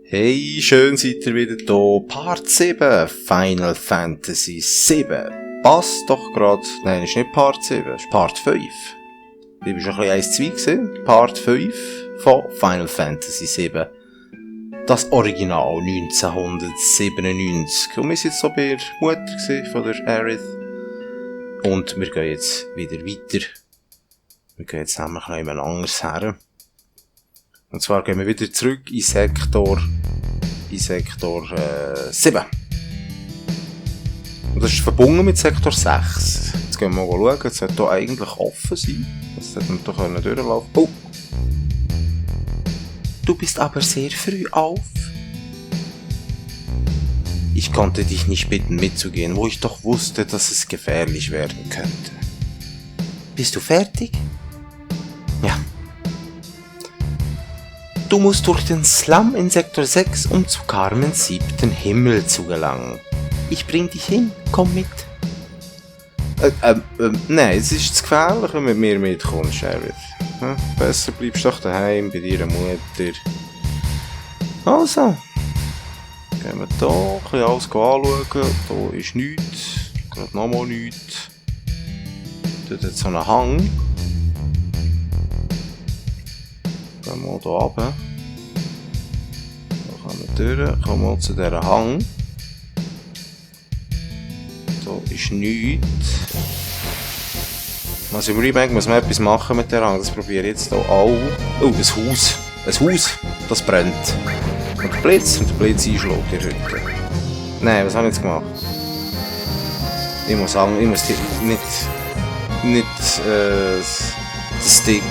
Hey, schön seid ihr wieder da. Part 7, Final Fantasy 7. Passt doch grad. Nein, ist nicht Part 7, ist Part 5. Ich war schon ein bisschen 1-2 gewesen. Part 5 von Final Fantasy 7. Das Original 1997. Und wir sind jetzt so bei der Mutter von der Aerith. Und wir gehen jetzt wieder weiter. Wir gehen jetzt nämlich noch jemand anderes her. Und zwar gehen wir wieder zurück in Sektor 7. Und das ist verbunden mit Sektor 6. Jetzt gehen wir mal schauen, es sollte hier eigentlich offen sein. Das sollte man hier durchlaufen. Oh! Du bist aber sehr früh auf. Ich konnte dich nicht bitten mitzugehen, wo ich doch wusste, dass es gefährlich werden könnte. Bist du fertig? Ja. Du musst durch den Slum in Sektor 6, um zu Carmens 7. Himmel zu gelangen. Ich bring dich hin, komm mit. Nein, es ist zu gefährlich, wenn du mit mir mitkommst, Sheriff. Besser bleibst du doch daheim bei deiner Mutter. Also, gehen wir hier ein bisschen alles anschauen. Hier ist nichts, gerade nochmal nichts. Dort hat so einen Hang. Gehen wir hier runter. Da kommen wir durch, kommen wir zu dieser Hang. Da ist nichts. Also im Remake muss man etwas machen mit der Hang, das probiere ich jetzt hier auch. Oh, ein Haus. Ein Haus, das brennt. Und der Blitz einschlägt in der Hütte. Nein, was habe ich jetzt gemacht? Ich muss sagen, ich muss nicht den Stick,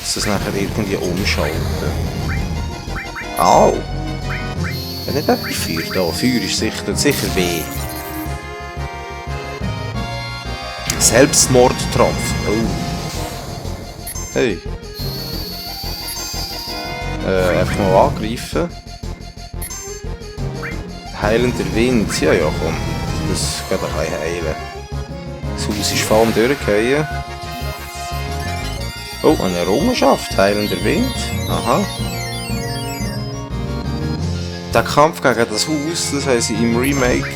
dass es nachher irgendwie umschalten. Au! Wenn nicht etwas Feuer da. Feuer ist sicher weh. Selbstmordtropf. Oh. Hey. Einfach mal angreifen. Heilender Wind. Ja, komm. Das geht ein bisschen heilen. Das Haus ist voll am Durchgehen. Oh, eine Errungenschaft. Heilender Wind. Aha. Der Kampf gegen das Haus, das haben sie im Remake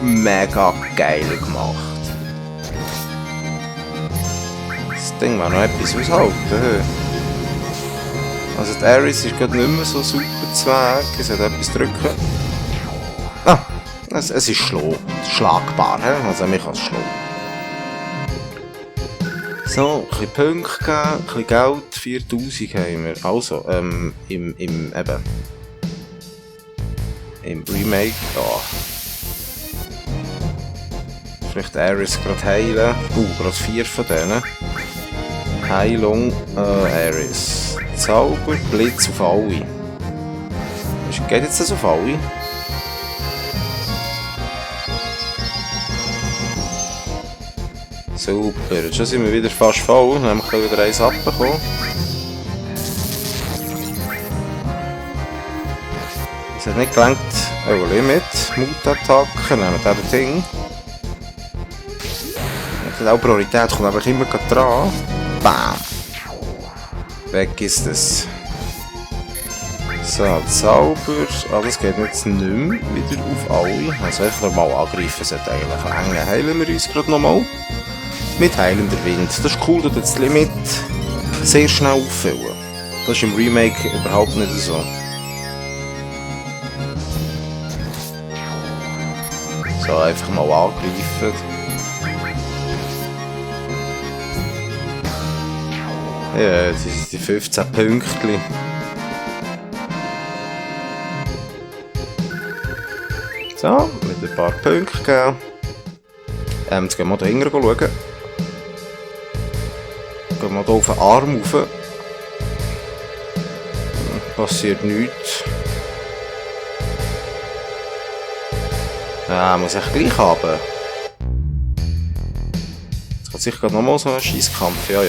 mega geil gemacht. Das Ding war noch etwas aushalten. Also die Aerith ist gerade nicht mehr so super zu Weg. Es hat etwas drücken. Ah, es ist schlagbar. Also mich kann es schlagen. So, ein bisschen Punkte geben, ein bisschen Geld, 4000 haben wir. Also, im Remake, ja. Vielleicht Aerith gerade heilen. Gerade 4 von denen. Heilung, Aerith. Zauber, Blitz auf alle. Geht jetzt das auf alle? Super, jetzt sind wir wieder fast voll. Dann haben wir wieder eins abbekommen. Es hat nicht gelangt. Oh, Limit. Mutattacken. Nehmen wir das Ding. Das auch Priorität kommt einfach immer dran. Bam! Weg ist es. So, Zauber. Alles geht jetzt nicht mehr wieder auf alle. Also einfach normal angreifen sollte eigentlich hängen. Heilen wir uns gerade nochmal. Mit heilender Wind. Das ist cool, dass das Limit sehr schnell auffüllen. Das ist im Remake überhaupt nicht so. So, einfach mal angreifen. Ja, das sind die 15 Pünktchen. So, mit ein paar Punkten geben. Jetzt gehen wir hier hinten schauen. Gehen wir hier auf den Arm rauf. Passiert nichts. Ja, muss ich gleich haben. Jetzt kommt sicher nochmal so ein Scheisskampf, ja.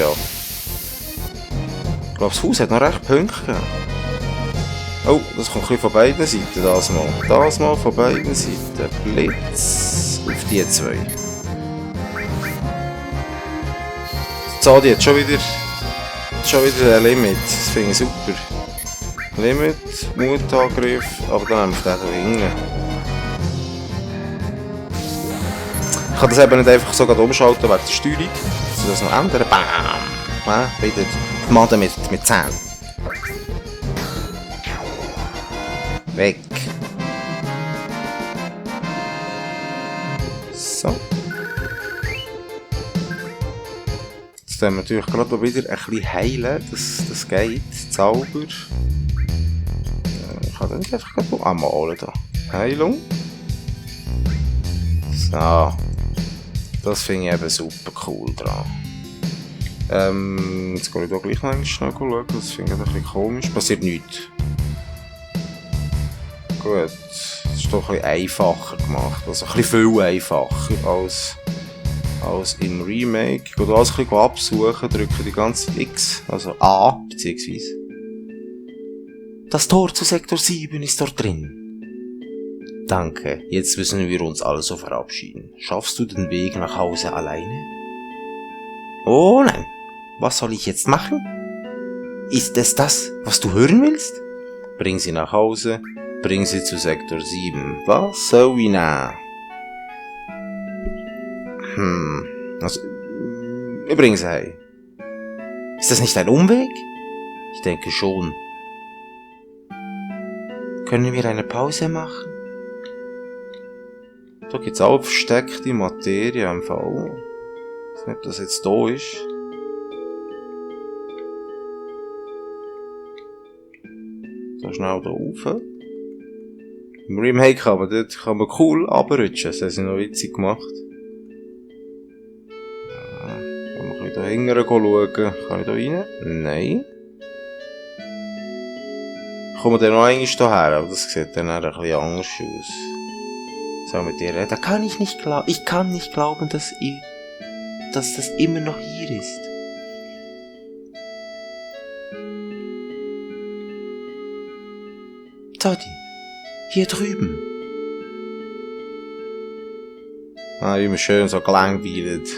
Ich glaube, das Haus hat noch recht Punkte. Oh, das kommt ein bisschen von beiden Seiten, das mal. Das mal von beiden Seiten. Blitz auf die zwei. So, die hat schon wieder ein Limit. Das finde ich super. Limit, Mutangriff, aber dann haben wir den hingen. Ich kann das eben nicht einfach so umschalten während der Steuerung. Ich das noch ändern. Bam! Ja, wieder die Maden mit 10. Weg. So. Jetzt haben wir natürlich gerade wieder ein bisschen heilen. Das geht. Zauber. Ich kann das nicht einfach malen da. Heilung. So. Das finde ich eben super cool dran. Jetzt gehe ich da gleich noch schnell schauen. Das finde ich ein bisschen komisch. Passiert nichts. Gut. Das ist doch ein bisschen einfacher gemacht. Also ein bisschen viel einfacher als im Remake. Ich gehe alles ein bisschen absuchen, drücke die ganze X, also A, beziehungsweise. Das Tor zu Sektor 7 ist dort drin. Danke, jetzt müssen wir uns also verabschieden. Schaffst du den Weg nach Hause alleine? Oh nein, was soll ich jetzt machen? Ist es das, was du hören willst? Bring sie nach Hause, bring sie zu Sektor 7. Was soll ich nehmen? Also, ich bringe sie heim. Ist das nicht ein Umweg? Ich denke schon. Können wir eine Pause machen? Da gibt's auch versteckte Materie im Fall. Ich weiß nicht, ob das jetzt da ist. Da schnell da rauf. Im Remake kann man cool runterrutschen. Das haben sie noch witzig gemacht. Kann man ein bisschen da hinten schauen. Kann ich da rein? Nein. Kommen wir dann noch einmal hierher, aber das sieht dann ein bisschen anders aus. So mit dir reden. Ich kann nicht glauben, dass das immer noch hier ist. Toddy, hier drüben. Ah, immer schön so gelangweilt.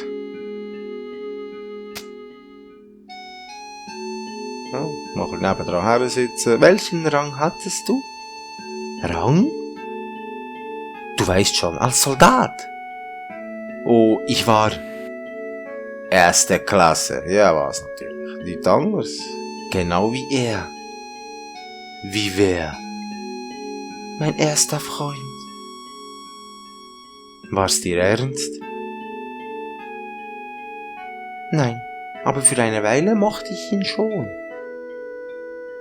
Oh, noch nebendran her sitzen. Welchen Rang hattest du? Rang? Du weißt schon, als Soldat. Oh, ich war erste Klasse. Ja, war's natürlich. Nicht anders. Genau wie er. Wie wer? Mein erster Freund. War's dir ernst? Nein, aber für eine Weile mochte ich ihn schon.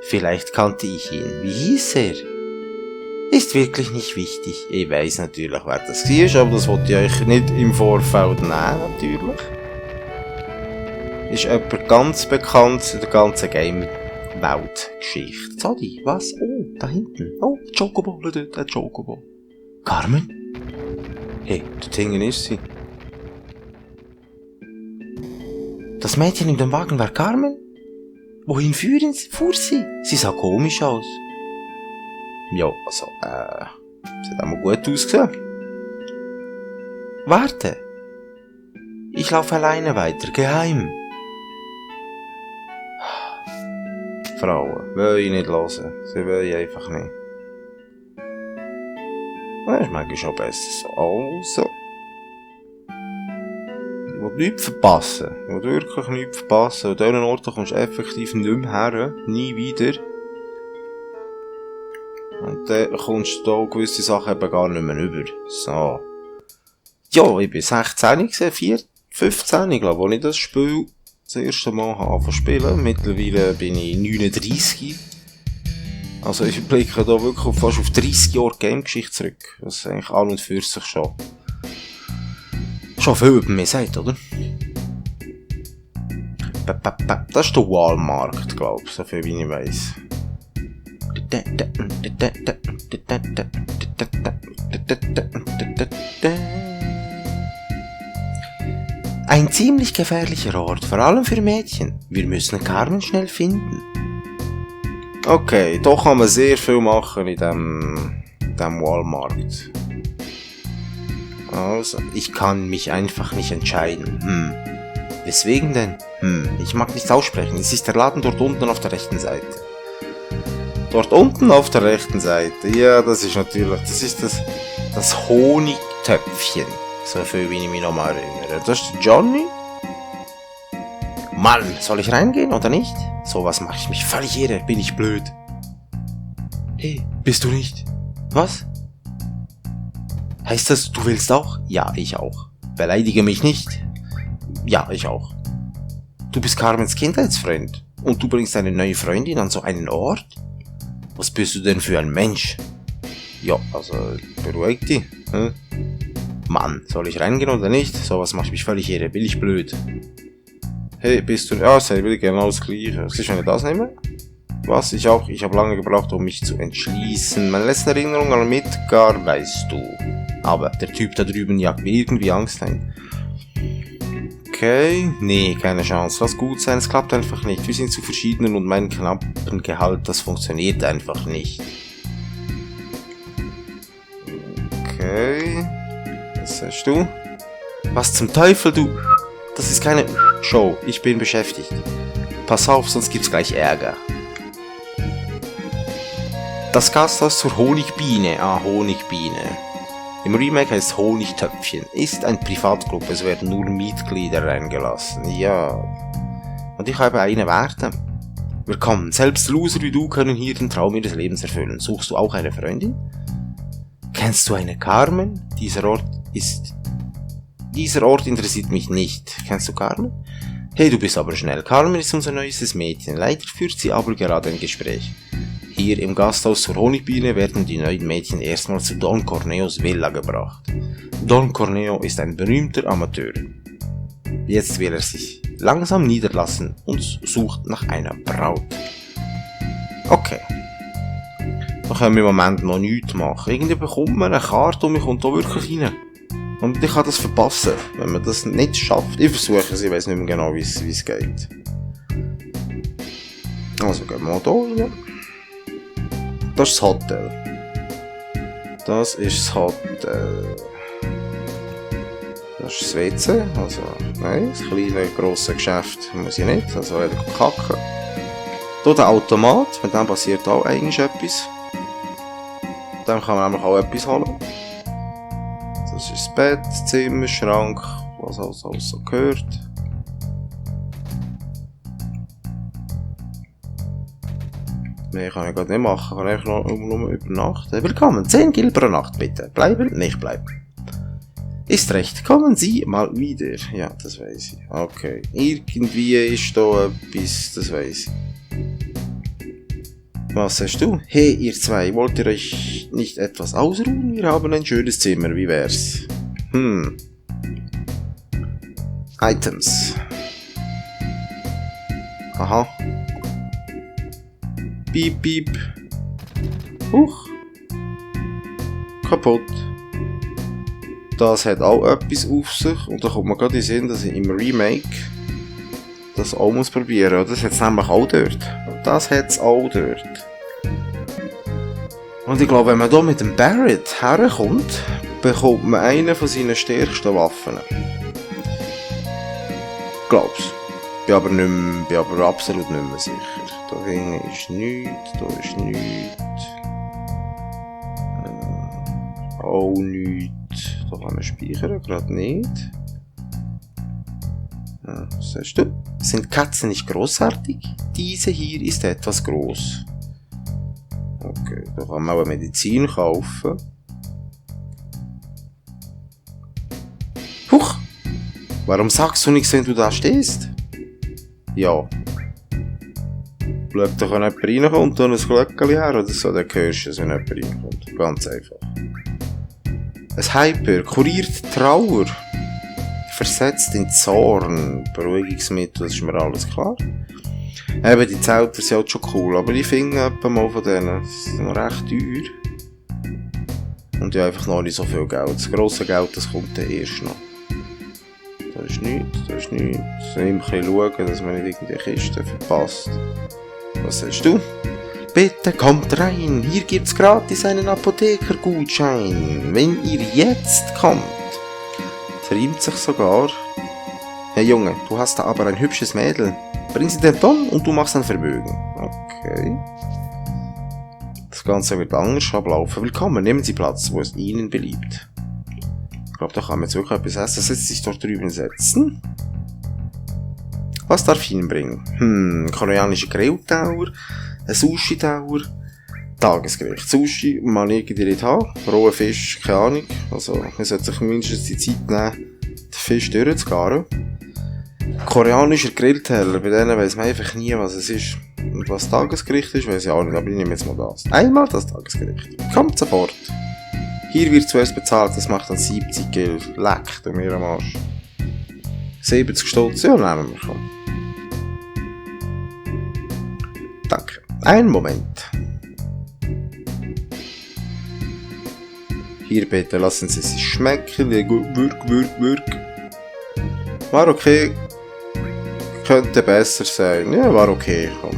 Vielleicht kannte ich ihn. Wie hieß er? Ist wirklich nicht wichtig. Ich weiss natürlich, wer das war, aber das wollte ich euch nicht im Vorfeld nehmen, natürlich. Ist jemand ganz bekannt in der ganzen Game-Welt-Geschichte. Zadi, was? Oh, da hinten. Oh, der Chocobo, dort, der Chocobo. Carmen? Hey, dort hinten ist sie. Das Mädchen in dem Wagen war Carmen? Wohin fuhr sie? Sie sah komisch aus. Ja, also, sie hat auch gut ausgesehen. Warte. Ich laufe alleine weiter, geheim. Frauen, will ich nicht hören. Sie will ich einfach nicht. Das ist manchmal schon besser so. Also. Ich will nichts verpassen. Ich will wirklich nichts verpassen. An diesen Orten kommst du effektiv nicht mehr her. Nie wieder. Und dann kommst du da gewisse Sachen eben gar nicht mehr rüber. So. Ja, ich bin 16 gewesen, 15, ich glaube, als ich das Spiel das erste Mal angefangen zu spielen. Mittlerweile bin ich 39. Also ich blicke da wirklich fast auf 30 Jahre Game-Geschichte zurück. Was eigentlich an und für sich schon viel über mich sagt, oder? Das ist der Walmart, glaube ich, so viel wie ich weiss. Ein ziemlich gefährlicher Ort, vor allem für Mädchen. Wir müssen Carmen schnell finden. Okay, da kann man sehr viel machen in dem Walmart. Also, ich kann mich einfach nicht entscheiden. Weswegen denn? Ich mag nicht aussprechen. Es ist der Laden dort unten auf der rechten Seite. Dort unten auf der rechten Seite. Ja, das ist natürlich, das ist das Honigtöpfchen. So viel wie ich mich nochmal erinnere. Das ist Johnny. Mann, soll ich reingehen oder nicht? Sowas mache ich mich völlig irre. Bin ich blöd? Hey, bist du nicht? Was? Heißt das, du willst auch? Ja, ich auch. Beleidige mich nicht. Ja, ich auch. Du bist Carmens Kindheitsfreund. Und du bringst eine neue Freundin an so einen Ort? Was bist du denn für ein Mensch? Ja, also, beruhig dich. Hm? Mann, soll ich reingehen oder nicht? Sowas macht mich völlig irre. Bin ich blöd? Hey, bist du... Ja, ich will genau das Gleiche. Was ist, wenn ich das nehme? Was? Ich auch. Ich habe lange gebraucht, um mich zu entschließen. Meine letzte Erinnerung an Midgar weißt du. Aber der Typ da drüben jagt mir irgendwie Angst ein. Okay, nee, keine Chance. Lass gut sein, es klappt einfach nicht. Wir sind zu verschieden und mein knappen Gehalt, das funktioniert einfach nicht. Okay. Was sagst du? Was zum Teufel, du? Das ist keine Show. Ich bin beschäftigt. Pass auf, sonst gibt's gleich Ärger. Das Gasthaus zur Honigbiene. Ah, Honigbiene. Im Remake heißt Honigtöpfchen. Ist ein Privatclub, es werden nur Mitglieder reingelassen. Ja. Und ich habe eine Werte. Willkommen. Selbst Loser wie du können hier den Traum ihres Lebens erfüllen. Suchst du auch eine Freundin? Kennst du eine Carmen? Dieser Ort interessiert mich nicht. Kennst du Carmen? Hey, du bist aber schnell. Carmen ist unser neuestes Mädchen. Leider führt sie aber gerade ein Gespräch. Hier im Gasthaus zur Honigbiene werden die neuen Mädchen erstmal zu Don Corneos Villa gebracht. Don Corneo ist ein berühmter Amateur. Jetzt will er sich langsam niederlassen und sucht nach einer Braut. Okay. Da können wir im Moment noch nichts machen. Irgendwie bekommt man eine Karte und man kommt da wirklich rein. Und ich kann das verpassen, wenn man das nicht schafft. Ich versuche es, ich weiß nicht mehr genau, wie es geht. Also gehen wir mal hier rein. Das ist das Hotel. Das ist das Hotel. Das ist das WC. Also, nein, das kleine, grosse Geschäft muss ich nicht. Also, wieder kacken. Hier der Automat. Mit dem passiert auch eigentlich etwas. Mit dem kann man nämlich auch etwas holen. Das ist das Bett, Zimmer, Schrank, was alles so gehört. Mehr kann ich gerade nicht machen, ich kann einfach nur übernachten. Willkommen, 10 Gil pro Nacht bitte. Bleiben, nicht bleiben. Ist recht, kommen Sie mal wieder. Ja, das weiß ich. Okay, irgendwie ist da etwas, das weiß ich. Was sagst du? Hey, ihr zwei, wollt ihr euch nicht etwas ausruhen? Wir haben ein schönes Zimmer, wie wär's? Items. Aha. Piep, piep. Huch. Kaputt. Das hat auch etwas auf sich. Und da kommt man gerade in den Sinn, dass ich im Remake das auch muss probieren. Das hat es nämlich auch dort. Das hat es auch dort. Und ich glaube, wenn man hier mit dem Barrett herkommt, bekommt man eine von seinen stärksten Waffen. Glaub's. Bin aber absolut nicht mehr sicher. Da hinten ist nichts, da ist nichts. Auch nichts. Da kann man speichern, gerade nicht. Ja, was sagst du? Sind Katzen nicht großartig? Diese hier ist etwas groß. Okay, da kann man auch Medizin kaufen. Huch! Warum sagst du nichts, wenn du da stehst? Ja. Schau, da kann jemand reinkommen und dann ein Glöckchen her oder so, dann hörst du es, wenn jemand reinkommt. Ganz einfach. Ein Hyper kuriert Trauer. Versetzt in Zorn. Beruhigungsmittel, das ist mir alles klar. Eben, die Zelter sind halt schon cool, aber ich finde etwa mal von denen, das ist noch recht teuer. Und ja, einfach noch nicht so viel Geld. Das grosse Geld, das kommt dann erst noch. Da ist nichts, da ist nichts. Immer ein bisschen schauen, dass man nicht irgendeine Kiste verpasst. Was sagst du? Bitte kommt rein, hier gibt's gratis einen Apothekergutschein. Wenn ihr jetzt kommt. Reimt sich sogar. Hey Junge, du hast da aber ein hübsches Mädel. Bring sie den Ton und du machst ein Vermögen. Okay. Ganze wird anders ablaufen. Willkommen, nehmen Sie Platz, wo es Ihnen beliebt. Ich glaube, da kann man jetzt wirklich etwas essen. Setzt sich dort drüben setzen. Was darf ich Ihnen bringen? Koreanische Grilltauer, ein Sushi-Tauer, Tagesgericht. Sushi mag ich irgendwie nicht haben. Roher Fisch, keine Ahnung. Also, man sollte sich mindestens die Zeit nehmen, den Fisch durchzugaren. Koreanischer Grillteller, bei denen weiss man einfach nie, was es ist. Und was Tagesgericht ist, weiss ich auch nicht, aber ich nehme jetzt mal das. Einmal das Tagesgericht. Kommt sofort. Hier wird zuerst bezahlt, das macht dann 70 Geld. Leckt mir am Arsch. 70 Stutz, ja, nehmen wir schon. Danke. Einen Moment. Hier bitte lassen Sie es schmecken. Würg. War okay. Könnte besser sein. Ja, war okay. Komm.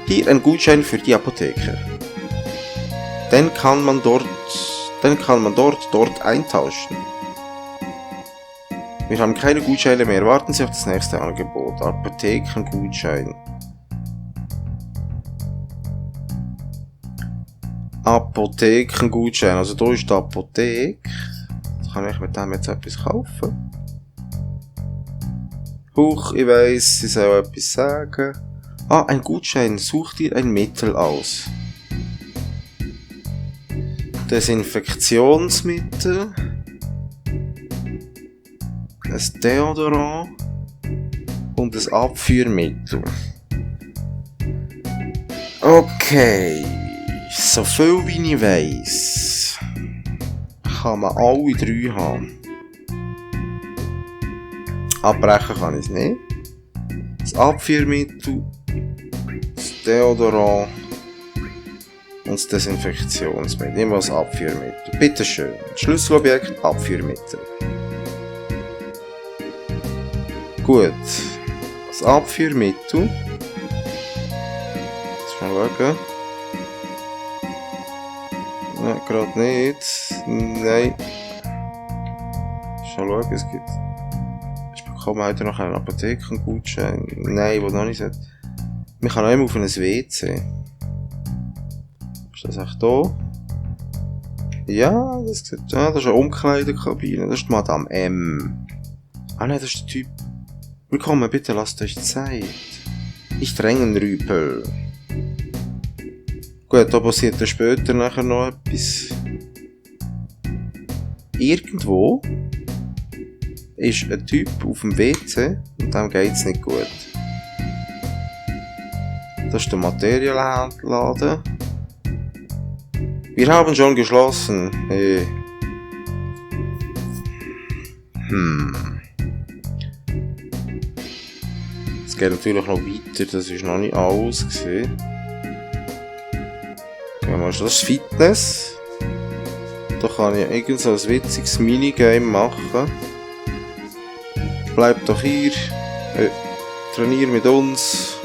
Hier ein Gutschein für die Apotheke. Den kann man dort eintauschen. Wir haben keine Gutscheine mehr. Warten Sie auf das nächste Angebot. Apothekengutschein. Apothekengutschein. Also da ist die Apotheke. Kann ich mit dem jetzt etwas kaufen? Huch, ich weiss, Sie soll etwas sagen. Ein Gutschein. Such dir ein Mittel aus. Desinfektionsmittel. Ein Deodorant. Und ein Abführmittel. Okay. So viel wie ich weiss, kann man alle drei haben. Abbrechen kann ich es nicht. Das Abführmittel, das Deodorant und das Desinfektionsmittel. Immer das Abführmittel. Bitteschön. Schlüsselobjekt, Abführmittel. Gut. Das Abführmittel. Jetzt mal schauen. Nein, gerade nicht. Nein. Schon schauen, es gibt... Ich bekomme heute noch einen Apothekengutschein. Nein, wo noch nicht sagt. Man kann auch immer auf ein WC. Ist das echt da? Ja, das sieht... Ja, das ist eine Umkleidekabine. Das ist die Madame M. Ah nein, das ist der Typ. Willkommen, bitte lasst euch Zeit. Ich Drängenrüpel. Gut, da passiert dann später nachher noch etwas. Irgendwo ist ein Typ auf dem WC und dem geht's nicht gut. Das ist der Materialladen. Wir haben schon geschlossen. Hey. Es geht natürlich noch weiter, das ist noch nicht alles gesehen. Das ist Fitness. Da kann ich irgend so ein witziges Minigame machen. Bleib doch hier. Trainier mit uns.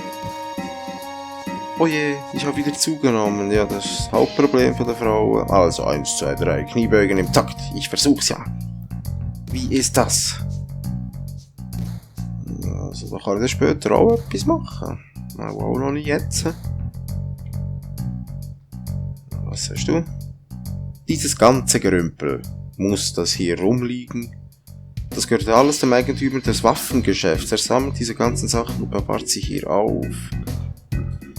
Oh je, ich habe wieder zugenommen. Ja, das ist das Hauptproblem der Frauen. Also 1, 2, 3. Kniebeugen im Takt. Ich versuch's ja. Wie ist das? Also da kann ich dann später auch etwas machen. Aber auch noch nicht jetzt. Was hast du? Dieses ganze Gerümpel. Muss das hier rumliegen? Das gehört alles dem Eigentümer des Waffengeschäfts. Er sammelt diese ganzen Sachen und bewahrt sie hier auf.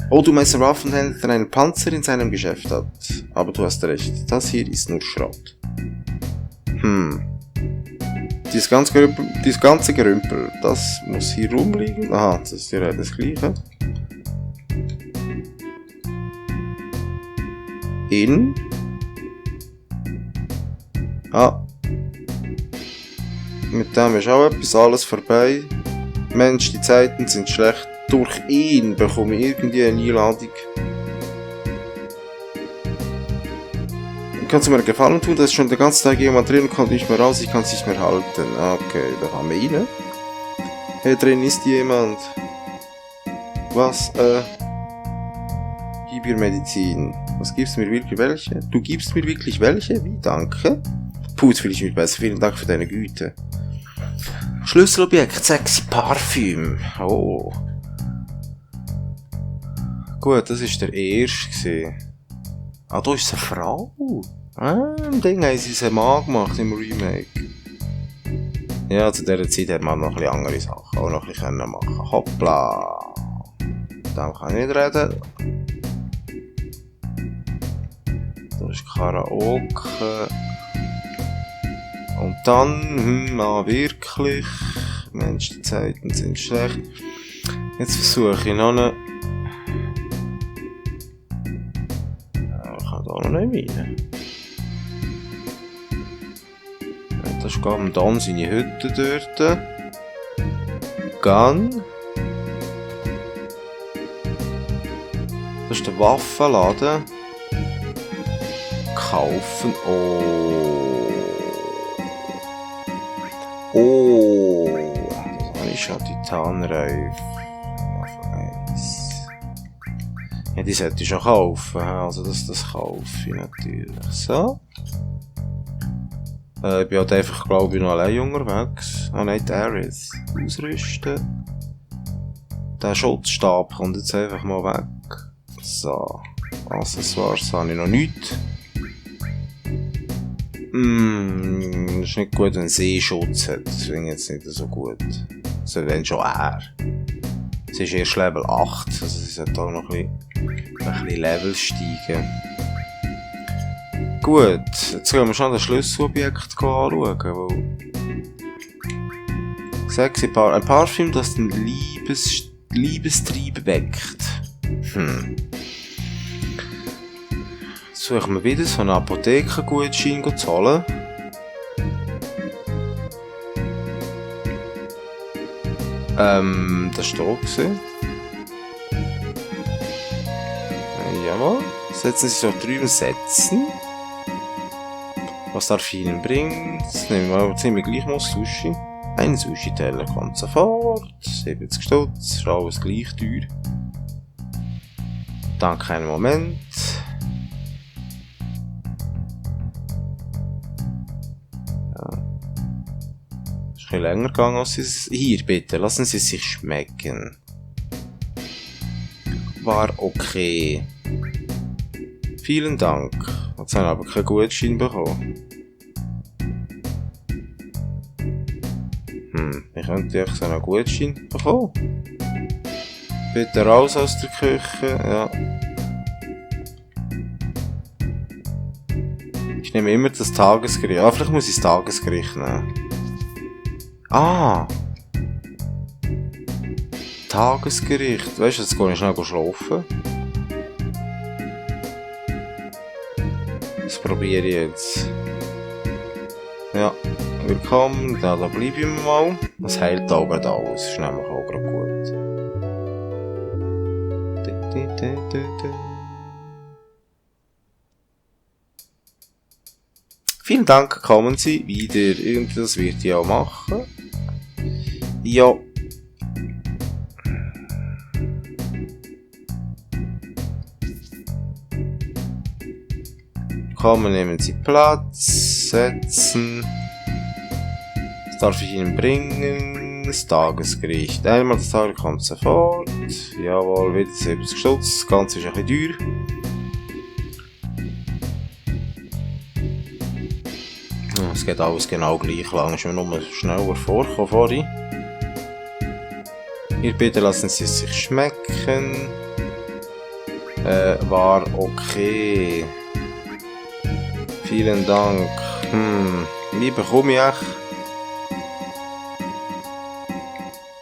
Oh, du meinst, der Waffenhändler, der einen Panzer in seinem Geschäft hat. Aber du hast recht, das hier ist nur Schrott. Dieses ganze Gerümpel, das muss hier rumliegen. Aha, das ist ja das Gleiche. Mit dem ist auch etwas, alles vorbei. Mensch, die Zeiten sind schlecht. Durch ihn bekomme ich irgendwie eine Einladung. Kannst du mir einen Gefallen tun? Da ist schon den ganzen Tag jemand drin und kommt nicht mehr raus, ich kann es nicht mehr halten. Okay, da haben wir ihn. Hier drin ist jemand. Was? Gib mir Medizin. Was gibst du mir wirklich welche? Du gibst mir wirklich welche? Wie? Danke. Puh, jetzt fühle ich mich besser. Vielen Dank für deine Güte. Schlüsselobjekt, sexy Parfüm. Oh. Gut, das war der erste. Ah, da ist eine Frau. Ah, im Ding haben sie einen Mann gemacht im Remake. Ja, zu dieser Zeit hat man noch ein bisschen andere Sachen auch noch ein bisschen machen können. Hoppla. Dann kann ich nicht reden. Da ist Karaoke. Und dann, wirklich. Mensch, die Zeiten sind schlecht. Jetzt versuche ich noch eine... Ich kann da noch nicht rein. Das ist gerade dann seine Hütte dort. Gun. Das ist der Waffenladen. Kaufen. Oh. Das habe ich schon. Titanreif. Ja, die sollte ich schon kaufen. Also das kaufe ich natürlich. So. Ich bin halt einfach, glaube ich, noch allein unterwegs. Ah nein, die Ares. Ausrüsten. Der Schutzstab kommt jetzt einfach mal weg. So. Accessoires habe ich noch nicht. Das ist nicht gut, wenn Seeschutz hat. Das finde ich jetzt nicht so gut. Also wenn schon er. Es ist erst Level 8. Also sie sollte auch noch ein bisschen Level steigen. Gut, jetzt gehen wir schon das Schlüsselobjekt anschauen, sexy ein Parfüm, das den Liebestrieb weckt. Jetzt suchen wir wieder so einen Apothekengutschein zu holen. Das war da gewesen. Jawohl. Setzen Sie sich doch drüben setzen. Was darf ich Ihnen bringen? Jetzt nehmen wir mal ziemlich gleich mal Sushi. Ein Sushi-Teller kommt sofort. 70 Stutz, ist alles gleich teuer. Danke, einen Moment. Ja. Ist ein bisschen länger gegangen als es... Hier, bitte, lassen Sie es sich schmecken. War okay. Vielen Dank. Jetzt haben wir aber keinen Gutschein bekommen. Ich könnte echt so einen Gutschein bekommen. Bitte raus aus der Küche. Ja. Ich nehme immer das Tagesgericht. Ja, vielleicht muss ich das Tagesgericht nehmen. Ah! Tagesgericht. Weißt du, jetzt gehe ich schnell schlafen. Das probiere ich jetzt. Ja, willkommen. Da bleibe ich mal. Das heilt auch gerade alles. Das ist nämlich auch gerade gut. Vielen Dank, kommen Sie wieder. Irgendwas wird ich auch machen. Ja. Kommen, nehmen Sie Platz, setzen. Was darf ich Ihnen bringen? Das Tagesgericht. Einmal das Tagesgericht kommt sofort. Jawohl, wieder 70 Stutz. Das Ganze ist ein bisschen teuer. Es geht alles genau gleich lang. Ist mir nur schneller vorgekommen vorhin. Hier bitte lassen Sie es sich schmecken. War okay. Vielen Dank. Wie bekomme ich echt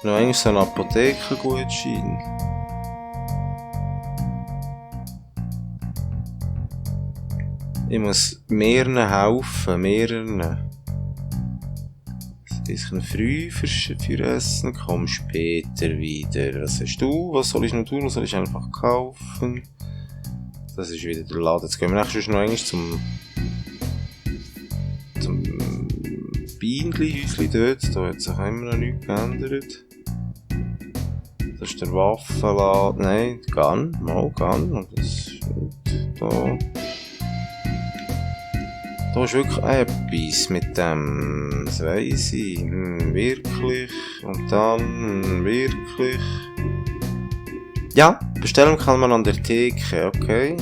noch eigentlich so einen Apothekengutschein? Ich muss mehreren helfen, mehreren. Ist ein früh für Essen, komm später wieder. Was hast du? Was soll ich noch tun? Was soll ich einfach kaufen? Das ist wieder der Laden. Jetzt gehen wir schon noch einmal zum Bienenhäuschen dort. Da hat sich immer noch nichts geändert. Das ist der Waffenladen. Nein, Gun. Mal Gun. Und das ist da. Da ist wirklich etwas mit dem. Das weiss ich. Wirklich. Und dann. Wirklich. Ja, bestellen kann man an der Theke, okay.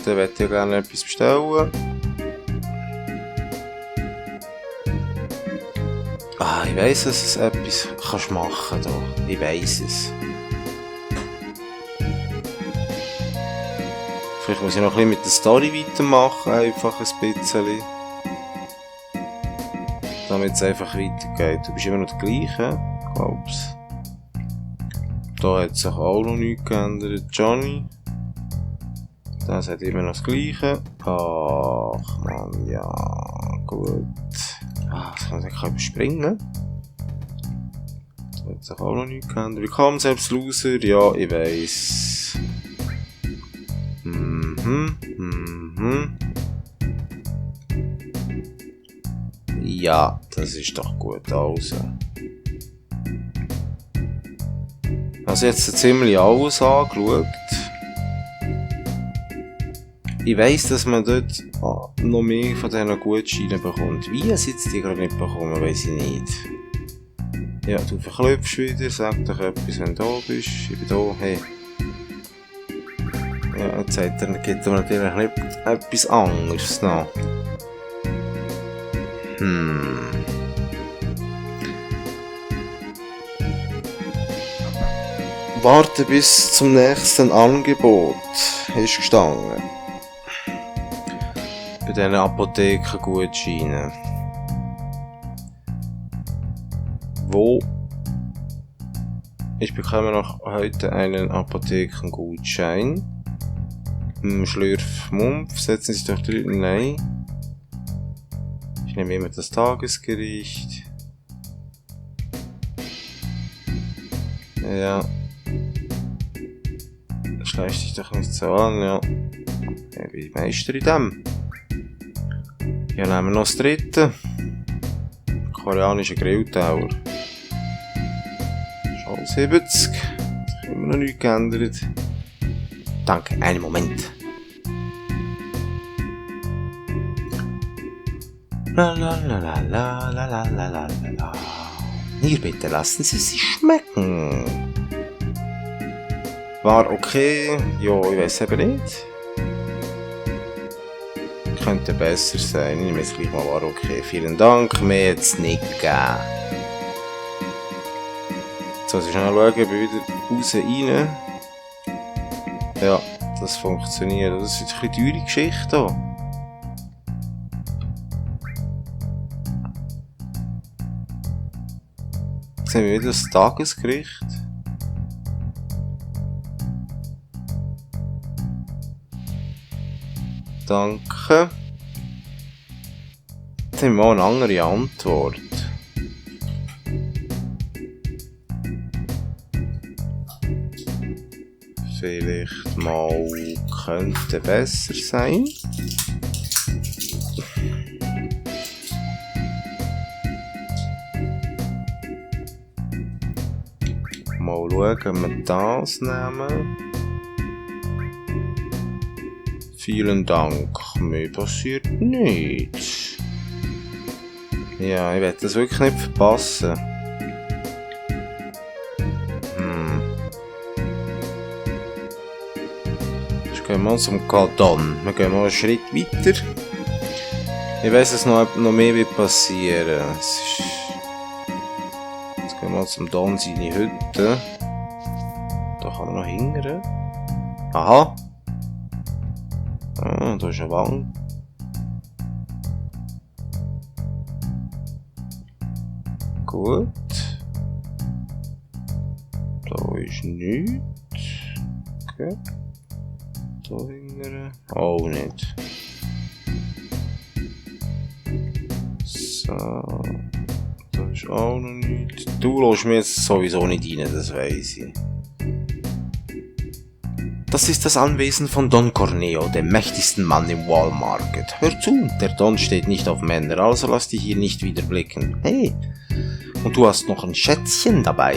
dann möchte ich gerne etwas bestellen. Ah, ich weiss, dass du etwas kannst machen kannst. Ich weiss es. Vielleicht muss ich noch ein bisschen mit der Story weitermachen, einfach ein bisschen. Damit es einfach weitergeht. Du bist immer noch der gleiche, glaub's. Da hat sich auch noch nichts geändert. Johnny. Das hat immer noch das gleiche. Ach man, ja, gut. Das kann ich überspringen. Da hat sich auch noch nichts geändert. Willkommen, selbst Loser. Ja, ich weiss. Ja, das ist doch gut. Also jetzt ziemlich alles angeschaut. Ich weiss, dass man dort noch mehr von diesen Gutscheinen bekommt. Wie es jetzt die gerade nicht bekommen, weiss ich nicht. Ja, du verklopfst wieder, sag doch etwas, wenn du da bist. Ich bin da, hey. Ja, jetzt gibt er natürlich nicht etwas anderes noch. Warte bis zum nächsten Angebot, ist gestanden. Bei diesen Apothekengutscheinen. Wo? Ich bekomme noch heute einen Apothekengutschein. Schlürfmumpf, setzen Sie doch drin. Nein. Ich nehme immer das Tagesgericht. Ja. Schleicht dich doch nicht so an, ja. Ich bin Meister in dem. Ja, nehmen wir noch das dritte. Koreanische Grilltower. Schon 70. Das hat immer noch nichts geändert. Danke, einen Moment. La la la la la la la la la la. Hier bitte lassen Sie sich schmecken. War okay? Ja, ich weiß eben nicht. Könnte besser sein. Ich nehme jetzt gleich mal war okay. Vielen Dank, mir jetzt nicht gegeben. So, ich schnell schauen, ob ich wieder raus rein. Ja, das funktioniert. Das ist eine teure Geschichte hier. Jetzt haben wir wieder das Tagesgericht. Danke. Jetzt haben wir mal eine andere Antwort. Vielleicht mal könnte besser sein. Mal schauen, ob wir das nehmen. Vielen Dank, mir passiert nichts. Ja, ich werde das wirklich nicht verpassen. Jetzt gehen wir zum Karton. Wir gehen mal einen Schritt weiter. Ich weiss, dass noch mehr wird passieren. Jetzt gehen wir zum Don seine Hütte. Da kann man noch hingern. Aha. Ah, da ist eine Wand. Gut. Da ist nichts. Okay. Da hingern. Auch nicht. So. Da ist auch noch nichts. Du lässt mich jetzt sowieso nicht rein, das weiss ich. Das ist das Anwesen von Don Corneo, dem mächtigsten Mann im Wall Market. Hör zu, der Don steht nicht auf Männer, also lass dich hier nicht wieder blicken. Hey, und du hast noch ein Schätzchen dabei.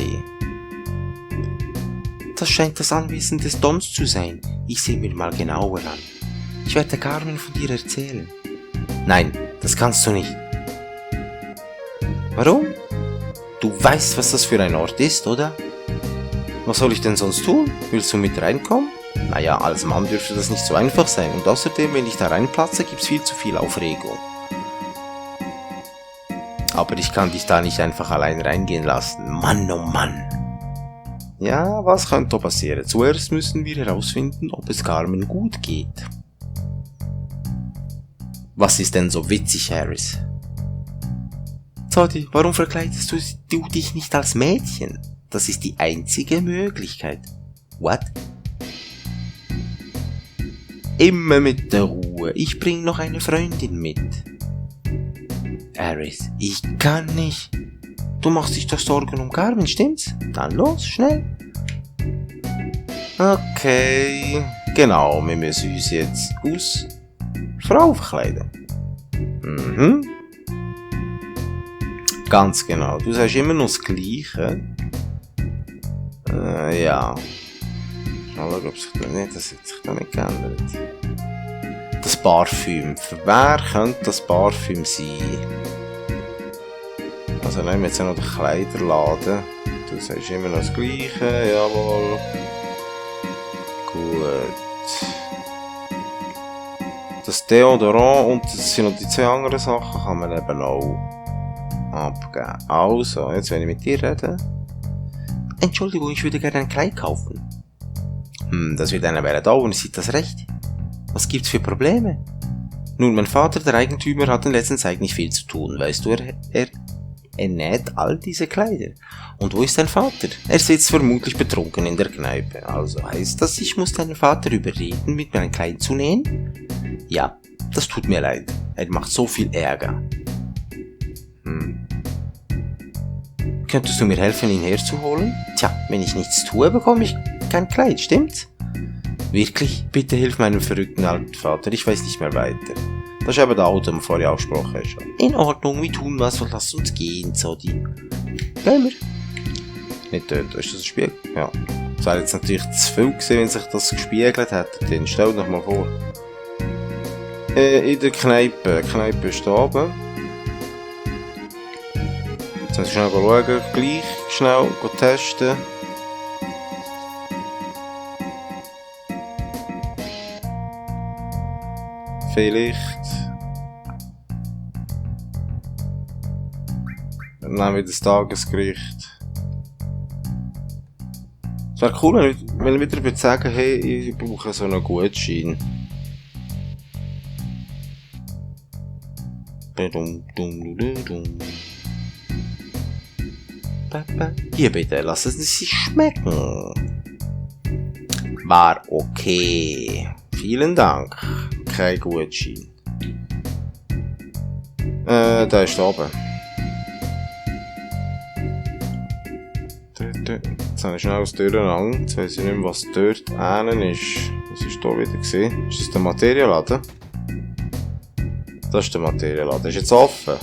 Das scheint das Anwesen des Dons zu sein. Ich sehe mir mal genauer an. Ich werde Carmen von dir erzählen. Nein, das kannst du nicht. Warum? Du weißt, was das für ein Ort ist, oder? Was soll ich denn sonst tun? Willst du mit reinkommen? Naja, als Mann dürfte das nicht so einfach sein. Und außerdem, wenn ich da reinplatze, gibt's viel zu viel Aufregung. Aber ich kann dich da nicht einfach allein reingehen lassen. Mann, oh Mann. Ja, was könnte passieren? Zuerst müssen wir herausfinden, ob es Carmen gut geht. Was ist denn so witzig, Harris? Zodi, warum verkleidest du dich nicht als Mädchen? Das ist die einzige Möglichkeit. What? Immer mit der Ruhe. Ich bring noch eine Freundin mit. Harris, ich kann nicht. Du machst dich doch Sorgen um Carmen, stimmt's? Dann los, schnell. Okay. Genau, wir müssen uns jetzt aus Frau verkleiden. Mhm. Ganz genau. Du sagst immer noch das Gleiche. Ja. Mal schauen, ob sich das nicht, das hat sich da nicht geändert. Das Parfüm. Für wer könnte das Parfüm sein? Also nehmen wir jetzt noch den Kleiderladen. Du sagst immer noch das Gleiche, jawohl. Gut. Das Deodorant und das sind noch die zwei anderen Sachen, kann man eben auch abgeben. Also, jetzt wenn ich mit dir rede. Entschuldigung, ich würde gerne ein Kleid kaufen. Das wird einer wäre da und sieht das recht. Was gibt's für Probleme? Nun, mein Vater, der Eigentümer, hat in letzter Zeit nicht viel zu tun, weißt du, er näht all diese Kleider. Und wo ist dein Vater? Er sitzt vermutlich betrunken in der Kneipe. Also heißt das, ich muss deinen Vater überreden, mit mir ein Kleid zu nähen? Ja, das tut mir leid. Er macht so viel Ärger. Könntest du mir helfen, ihn herzuholen? Tja, wenn ich nichts tue, bekomme ich kein Kleid, stimmt's? Wirklich? Bitte hilf meinem verrückten alten Vater, ich weiß nicht mehr weiter. Das ist eben der Auto, den wir vorher angesprochen haben. In Ordnung, wir tun was und lass uns gehen, Zodi. Gehen wir? Nicht dort, ist das ein Spiegel? Ja. Das wäre jetzt natürlich zu viel gewesen, wenn sich das gespiegelt hätte. Dann stell dir mal vor. In der Kneipe. Die Kneipe ist da oben. Jetzt müssen wir schnell schauen. Gleich schnell testen. Vielleicht. Dann nehmen wir das Tagesgericht. Es wäre cool, wenn ich wieder sagen, hey, ich brauche so einen Gutschein. Hier bitte, lassen Sie sich schmecken. War okay. Vielen Dank. Kein Gutschein. Da ist da oben. Jetzt habe ich schnell das durcheinander. Jetzt weiss ich nicht mehr, was dort hinten ist. Was ist da wieder gesehen? Ist das der Materialladen? Das ist der Materialladen. Ist jetzt offen.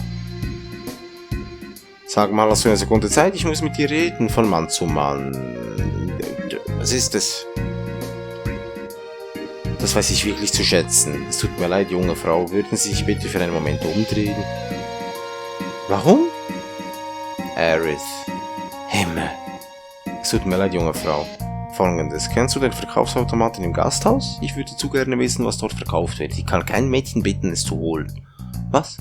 Sag mal, hast du eine Sekunde Zeit? Ich muss mit dir reden, von Mann zu Mann. Was ist das? Das weiß ich wirklich zu schätzen. Es tut mir leid, junge Frau. Würden Sie sich bitte für einen Moment umdrehen? Warum? Aerith. Himmel. Es tut mir leid, junge Frau. Folgendes. Kennst du den Verkaufsautomaten im Gasthaus? Ich würde zu gerne wissen, was dort verkauft wird. Ich kann kein Mädchen bitten, es zu holen. Was?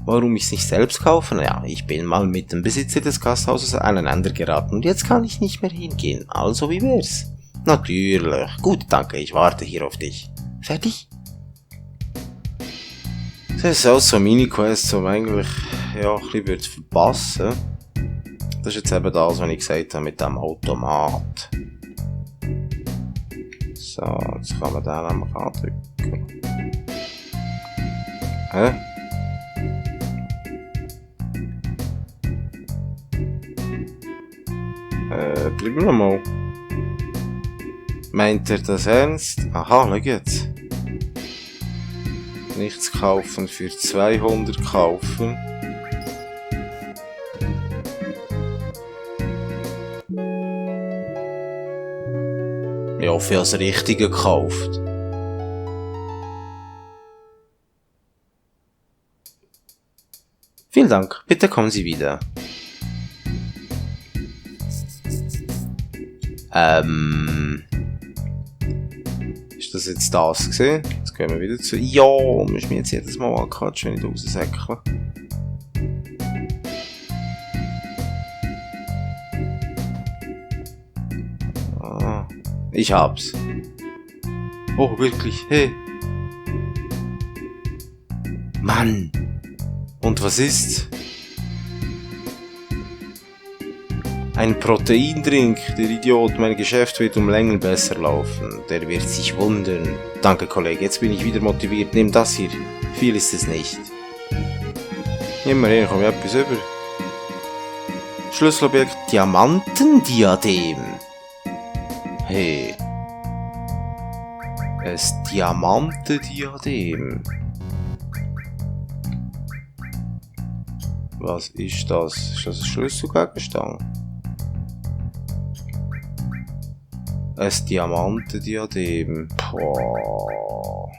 Warum ich es nicht selbst kaufe? Naja, ich bin mal mit dem Besitzer des Gasthauses aneinander geraten und jetzt kann ich nicht mehr hingehen. Also, wie wär's? Natürlich. Gut, danke, ich warte hier auf dich. Fertig? Das ist auch so Mini-Quest, um eigentlich ja, ein bisschen zu verpassen. Das ist jetzt eben das, was ich gesagt habe mit dem Automat. So, jetzt kann man den nämlich andrücken. Hä? Bleiben wir mal. Meint er das ernst? Aha, schau jetzt. Nichts kaufen für 200 kaufen. Ich hoffe, ich habe das Richtige gekauft. Vielen Dank, bitte kommen Sie wieder. Ist das jetzt das gesehen? Jetzt gehen wir wieder zu. Ja, musst mich jetzt jedes Mal anquatschen, wenn ich da raussäckle. Ah, ich hab's. Oh, wirklich? Hey. Mann. Und was ist? Ein Proteindrink, der Idiot, mein Geschäft wird um Längen besser laufen. Der wird sich wundern. Danke, Kollege, jetzt bin ich wieder motiviert. Nimm das hier. Viel ist es nicht. Immerhin komme ich etwas über. Schlüsselobjekt Diamantendiadem. Hey. Ein Diamantendiadem. Was ist das? Ist das ein Schlüsselgegenstand? Ein Diamantendiadem. Boah.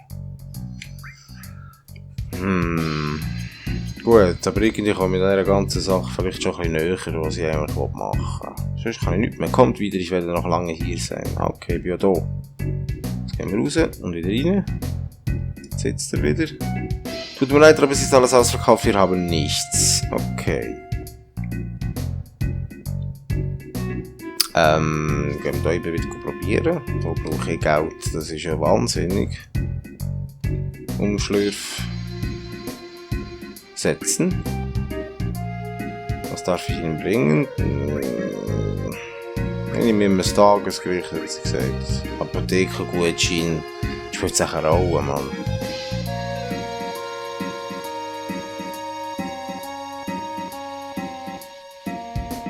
Gut, aber irgendwie komme ich mit dieser ganzen Sache vielleicht schon ein bisschen näher, was ich eigentlich machen will. Sonst kann ich nichts mehr. Kommt wieder, ich werde noch lange hier sein. Okay, ich bin ja da. Jetzt gehen wir raus und wieder rein. Jetzt sitzt er wieder. Tut mir leid, aber es ist alles ausverkauft, wir haben nichts. Okay. Gehen wir da eben wieder probieren. Da brauche ich Geld, das ist ja wahnsinnig. Umschlürf. Setzen. Was darf ich Ihnen bringen? Ich nehme immer das Tagesgericht, hat sie gesagt. Apothekengutschein. Spielt sich eine Rolle, Mann.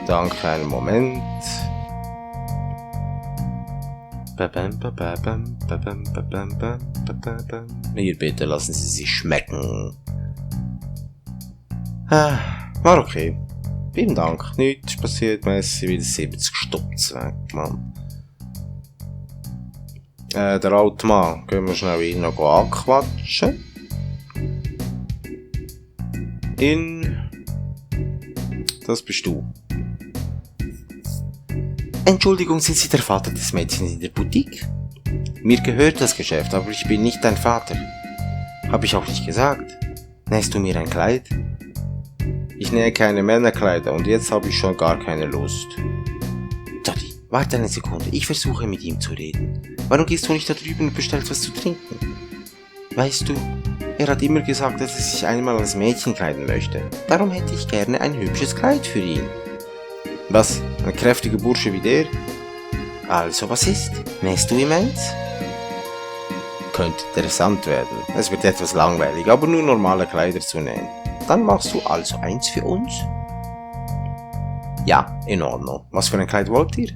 Danke, einen Moment. Hier bitte, lassen Sie sich schmecken. War okay. Vielen Dank. Nichts passiert, Messi wieder 70 Stutz weg, Mann. Der alte Mann, gehen wir schnell rein noch anquatschen. Das bist du. Entschuldigung, sind Sie der Vater des Mädchens in der Boutique? Mir gehört das Geschäft, aber ich bin nicht dein Vater. Hab ich auch nicht gesagt. Nähst du mir ein Kleid? Ich nähe keine Männerkleider und jetzt habe ich schon gar keine Lust. Dottie, warte eine Sekunde, ich versuche mit ihm zu reden. Warum gehst du nicht da drüben und bestellst was zu trinken? Weißt du, er hat immer gesagt, dass er sich einmal als Mädchen kleiden möchte. Darum hätte ich gerne ein hübsches Kleid für ihn. Was? Ein kräftiger Bursche wie der? Also, was ist? Nähst du ihm eins? Könnte interessant werden. Es wird etwas langweilig, aber nur normale Kleider zu nähen. Dann machst du also eins für uns? Ja, in Ordnung. Was für ein Kleid wollt ihr?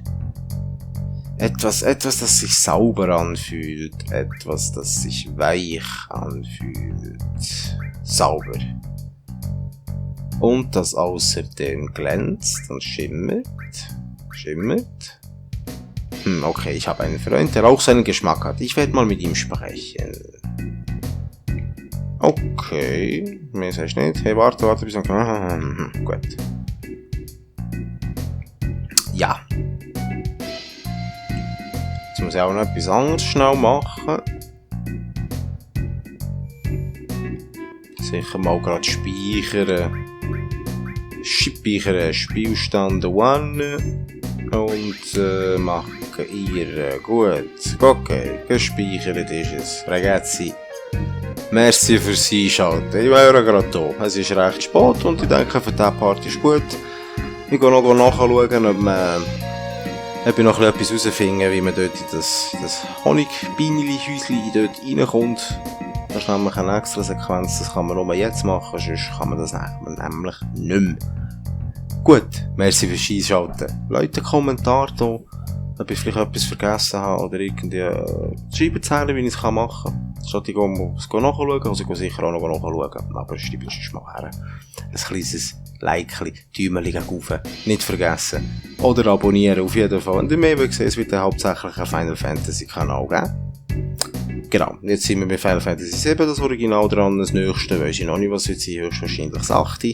Etwas, das sich sauber anfühlt. Etwas, das sich weich anfühlt. Sauber. Und das außerdem glänzt und schimmert. Schimmert. Okay, ich habe einen Freund, der auch seinen Geschmack hat. Ich werde mal mit ihm sprechen. Okay, mehr sag ich nicht. Hey, warte, bis dann. Gut. Ja. Jetzt muss ich auch noch etwas anderes schnell machen. Sicher mal gerade speichern. Speichern, Spielstand 1 und machen ihr. Gut, okay, gespeichert ist es. Ragazzi, merci fürs Einschalten. Ich wäre gerade da. Es ist recht spät und ich denke, für diese Party ist gut. Ich gehe noch nachschauen, ob ich noch etwas herausfinden, wie man dort in das Honigbienenli-Häuschen dort reinkommt. Das ist nämlich eine extra Sequenz, das kann man nur jetzt machen, sonst kann man das nämlich nicht mehr. Gut, merci fürs Einschalten. Leute, Kommentar da, ob ich vielleicht etwas vergessen habe oder irgendwie schreiben, wie ich es machen kann. Statt ich nachschauen, also ich gehe sicher auch noch nachschauen, aber schreibe es mal her. Ein kleines Like, Däumchen rauf, nicht vergessen. Oder abonnieren auf jeden Fall. Und ihr mehr gesehen, es wird dann hauptsächlich ein Final Fantasy Kanal geben. Genau, jetzt sind wir bei Final Fantasy 7, das Original dran, das nächste, weiss ich noch nicht, was wird sein, höchstwahrscheinlich das 8.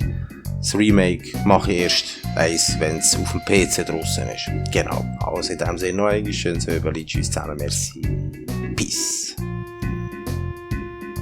Das Remake mache ich erst eins, wenn es auf dem PC draussen ist. Genau, also in dem Sinne noch einmal schönes Öberli, tschüss zusammen, merci, peace. Peace.